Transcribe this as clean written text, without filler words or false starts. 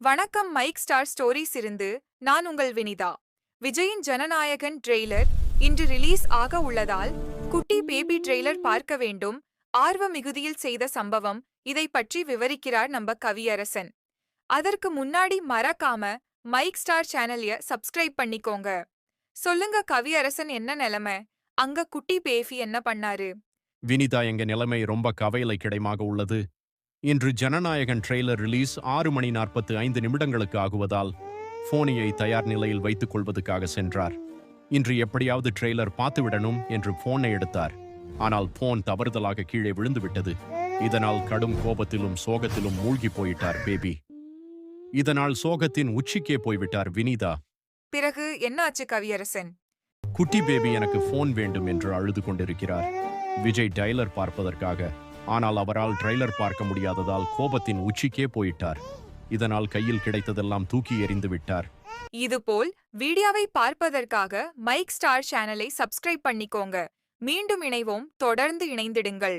வணக்கம் mic star stories இருந்து நான் உங்கள் வினிதா. விஜயின் ஜனநாயகன் ட்ரெய்லர் இன்று ரிலீஸ் ஆக உள்ளதால் குட்டி பேபி ட்ரெய்லர் பார்க்க வேண்டும். ஆர்வ மிகுதியில் செய்த சம்பவம் இதை பற்றி விவரிக்கிறார் நம்ம கவியரசன். அதற்கு முன்னாடி மறக்காம மைக் ஸ்டார் சேனலைய சப்ஸ்கிரைப் பண்ணிக்கோங்க. சொல்லுங்க கவியரசன், என்ன நிலைமை அங்க? குட்டி பேபி என்ன பண்ணாரு? வினிதா, எங்க நிலைமை ரொம்ப கவலை கிடைமாக உள்ளது. இன்று ஜனநாயகன் ட்ரெய்லர் ரிலீஸ் 6:45 ஆகுவதால் போனியை தயார் நிலையில் வைத்துக் கொள்வதற்காக சென்றார். இன்று எப்படியாவது ட்ரெய்லர் பார்த்துவிடணும் என்று போனை எடுத்தார். ஆனால் போன் தவறுதலாக கீழே விழுந்துவிட்டது. இதனால் கடும் கோபத்திலும் சோகத்திலும் மூழ்கி போயிட்டார் பேபி. இதனால் சோகத்தின் உச்சிக்கே போய்விட்டார் வினிதா. பிறகு என்ன ஆச்சு கவியரசன்? குட்டி பேபி எனக்கு போன் வேண்டும் என்று அழுது கொண்டிருக்கிறார். விஜய் ட்ரெய்லர் பார்ப்பதற்காக. ஆனால் அவரால் ட்ரெய்லர் பார்க்க முடியாததால் கோபத்தின் உச்சிக்கே போயிட்டார். இதனால் கையில் கிடைத்ததெல்லாம் தூக்கி எறிந்து விட்டார். இதுபோல் வீடியோவை பார்ப்பதற்காக மைக் ஸ்டார் சேனலை சப்ஸ்கிரைப் பண்ணிக்கோங்க. மீண்டும் இணைவோம், தொடர்ந்து இணைந்திடுங்கள்.